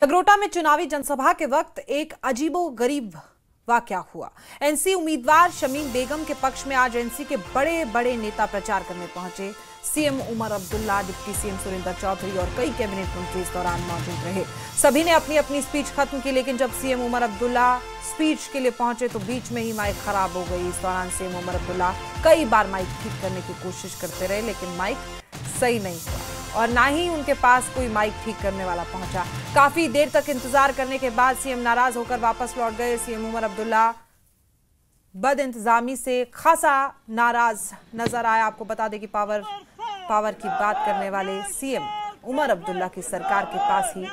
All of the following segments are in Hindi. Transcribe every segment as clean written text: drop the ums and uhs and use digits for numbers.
नगरोटा में चुनावी जनसभा के वक्त एक अजीबोगरीब वाकया हुआ। एनसी उम्मीदवार शमीम बेगम के पक्ष में आज एनसी के बड़े बड़े नेता प्रचार करने पहुंचे। CM Omar Abdullah, deputy CM Surendra Choudhary और कई कैबिनेट मंत्री इस दौरान मौजूद रहे। सभी ने अपनी अपनी स्पीच खत्म की, लेकिन जब सीएम उमर अब्दुल्ला स्पीच के लिए पहुंचे तो बीच में ही माइक खराब हो गई। इस दौरान सीएम उमर अब्दुल्ला कई बार माइक ठीक करने की कोशिश करते रहे, लेकिन माइक सही नहीं हुआ और ना ही उनके पास कोई माइक ठीक करने वाला पहुंचा। काफी देर तक इंतजार करने के बाद सीएम नाराज होकर वापस लौट गए। सीएम उमर अब्दुल्ला बद इंतजामी से खासा नाराज नजर आया। आपको बता दें कि पावर की बात करने वाले सीएम उमर अब्दुल्ला की सरकार के पास ही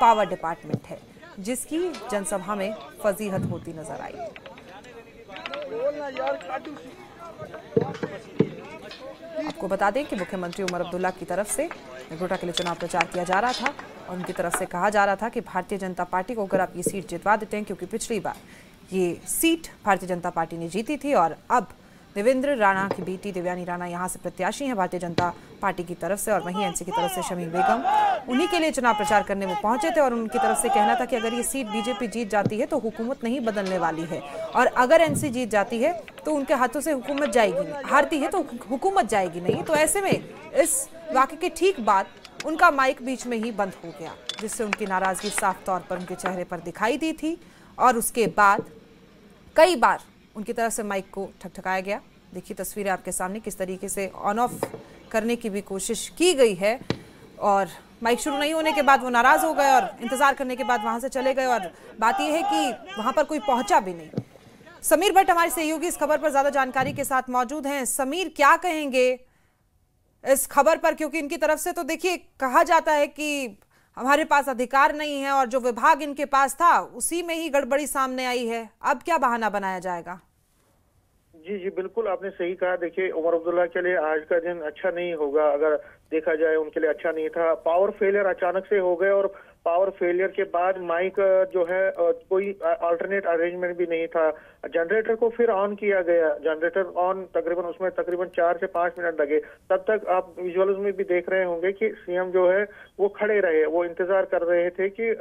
पावर डिपार्टमेंट है, जिसकी जनसभा में फजीहत होती नजर आई। आपको बता दें कि मुख्यमंत्री उमर अब्दुल्ला की तरफ से नगरोटा के लिए चुनाव प्रचार किया जा रहा था और उनकी तरफ से कहा जा रहा था कि भारतीय जनता पार्टी को अगर आप ये सीट जितवा देते हैं, क्योंकि पिछली बार ये सीट भारतीय जनता पार्टी ने जीती थी और अब देवेंद्र राणा की बेटी देवयानी राणा यहाँ से प्रत्याशी हैं भारतीय जनता पार्टी की तरफ से, और वहीं एनसी की तरफ से शमीम बेगम उन्हीं के लिए चुनाव प्रचार करने में पहुंचे थे। और उनकी तरफ से कहना था कि अगर ये सीट बीजेपी जीत जाती है तो हुकूमत नहीं बदलने वाली है, और अगर एनसी जीत जाती है तो उनके हाथों से हुकूमत जाएगी नहीं, हारती है तो हुकूमत जाएगी नहीं। तो ऐसे में इस वाकये के ठीक बाद उनका माइक बीच में ही बंद हो गया, जिससे उनकी नाराजगी साफ तौर पर उनके चेहरे पर दिखाई दी थी। और उसके बाद कई बार उनकी तरफ से माइक को ठकठकाया गया। देखिए तस्वीरें आपके सामने, किस तरीके से ऑन ऑफ करने की भी कोशिश की गई है और माइक शुरू नहीं होने के बाद वो नाराज हो गए और इंतजार करने के बाद वहां से चले गए। और बात यह है कि वहां पर कोई पहुंचा भी नहीं। समीर भट्ट हमारे सहयोगी इस खबर पर ज्यादा जानकारी के साथ मौजूद हैं। समीर, क्या कहेंगे इस खबर पर, क्योंकि इनकी तरफ से तो देखिए कहा जाता है कि हमारे पास अधिकार नहीं है और जो विभाग इनके पास था उसी में ही गड़बड़ी सामने आई है। अब क्या बहाना बनाया जाएगा? जी जी बिल्कुल, आपने सही कहा। देखिए, उमर अब्दुल्ला के लिए आज का दिन अच्छा नहीं होगा। अगर देखा जाए उनके लिए अच्छा नहीं था। पावर फेलियर अचानक से हो गए और पावर फेलियर के बाद माइक जो है कोई अल्टरनेट अरेंजमेंट भी नहीं था। जनरेटर को फिर ऑन किया गया, जनरेटर ऑन उसमें तकरीबन 4 से 5 मिनट लगे। तब तक आप विजुअल्स में भी देख रहे होंगे कि सीएम जो है वो खड़े रहे, वो इंतजार कर रहे थे कि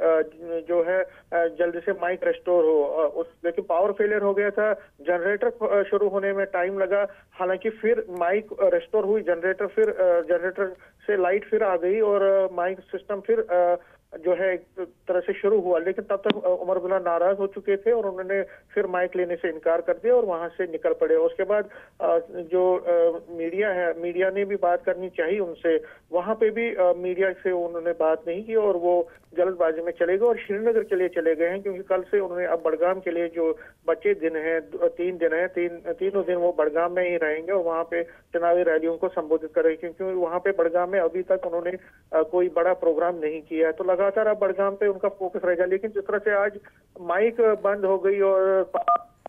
जो है जल्दी से माइक रेस्टोर हो। लेकिन पावर फेलियर हो गया था, जनरेटर शुरू होने में टाइम लगा। हालांकि फिर माइक रेस्टोर हुई, जनरेटर से लाइट फिर आ गई और माइक सिस्टम फिर जो है एक तरह से शुरू हुआ। लेकिन तब तक उमर अब्दुल्ला नाराज हो चुके थे और उन्होंने फिर माइक लेने से इनकार कर दिया और वहां से निकल पड़े। उसके बाद जो मीडिया है, मीडिया ने भी बात करनी चाहिए उनसे, वहां पे भी मीडिया से उन्होंने बात नहीं की और वो जल्दबाजी में चले गए और श्रीनगर के लिए चले गए हैं, क्योंकि कल से उन्होंने अब बड़गाम के लिए जो बचे दिन है, 3 दिन है, तीनों दिन वो बड़गाम में ही रहेंगे और वहां पे चुनावी रैलियों को संबोधित करेंगे, क्योंकि वहां पे बड़गाम में अभी तक उन्होंने कोई बड़ा प्रोग्राम नहीं किया है। तो लगातार अब बड़गाम पे उनका फोकस रहेगा। लेकिन जिस तरह से आज माइक बंद हो गई और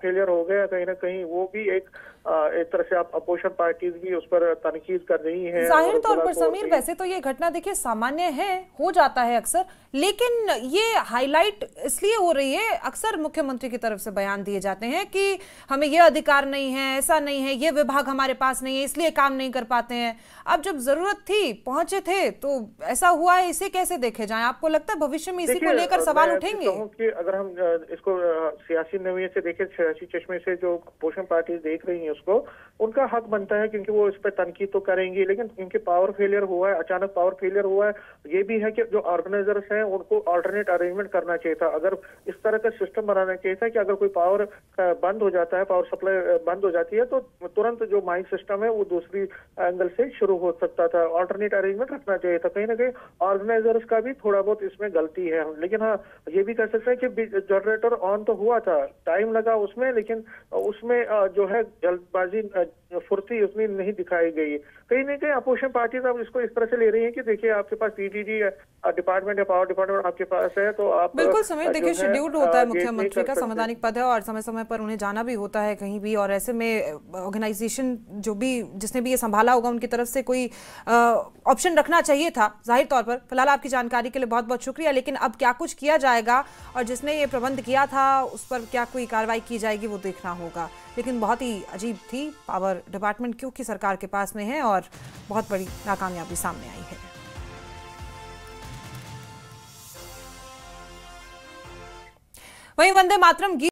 फेलियर हो गया, कहीं ना कहीं वो भी एक तरह से आप अपोजिशन पार्टीज भी उस पर तनकीद कर रही हैं। जाहिर तौर पर समीर, वैसे तो ये घटना देखिए सामान्य है, हो जाता है अक्सर, लेकिन ये हाईलाइट इसलिए हो रही है, अक्सर मुख्यमंत्री की तरफ से बयान दिए जाते हैं कि हमें ये अधिकार नहीं है, ऐसा नहीं है, ये विभाग हमारे पास नहीं है, इसलिए काम नहीं कर पाते हैं। अब जब जरूरत थी पहुंचे थे तो ऐसा हुआ है, इसे कैसे देखे जाए? आपको लगता है भविष्य में इसी को लेकर सवाल उठेंगे? कि अगर हम इसको सियासी नज़रिए से देखें, सियासी चश्मे से जो अपोजिशन पार्टीज देख रही है उसको, उनका हक बनता है, क्योंकि वो इस पर तनकीद तो करेंगी। लेकिन इनके पावर फेलियर हुआ है, अचानक पावर फेलियर हुआ है। ये भी है कि जो ऑर्गेनाइजर्स हैं उनको अल्टरनेट अरेंजमेंट करना चाहिए था। अगर इस तरह का सिस्टम बनाना चाहिए था कि अगर कोई पावर बंद हो जाता है, पावर सप्लाई बंद हो जाती है, तो तुरंत जो माइक सिस्टम है वो दूसरी एंगल से शुरू हो सकता था। अल्टरनेट अरेंजमेंट रखना चाहिए था। कहीं ना कहीं ऑर्गेनाइजर्स का भी थोड़ा बहुत इसमें गलती है। लेकिन हाँ, ये भी कह सकते हैं कि जनरेटर ऑन तो हुआ था, टाइम लगा उसमें, लेकिन उसमें जो है जल्दबाजी फुर्ती उतनी नहीं दिखाई गई। कहीं ना कहीं अपोजिशन पार्टीज अब इसको इस तरह से ले रही है कि देखिए आपके पास पीटीडी डिपार्टमेंट या पावर डिपार्टमेंट आपके पास है, तो आप बिल्कुल समीर, देखिए शेड्यूल्ड होता है मुख्यमंत्री का, संवैधानिक पद है और समय समय पर उन्हें जाना भी होता है कहीं भी, और ऐसे में ऑर्गेनाइजेशन जो भी जिसने भी ये संभाला होगा उनकी तरफ से कोई ऑप्शन रखना चाहिए था जाहिर तौर पर। फिलहाल आपकी जानकारी के लिए बहुत बहुत शुक्रिया। लेकिन अब क्या कुछ किया जाएगा और जिसने ये प्रबंध किया था उस पर क्या कोई कार्रवाई की जाएगी वो देखना होगा। लेकिन बहुत ही अजीब थी पावर डिपार्टमेंट, क्योंकि सरकार के पास में है और बहुत बड़ी नाकामयाबी सामने आई है। वहीं वंदे मातरम गीत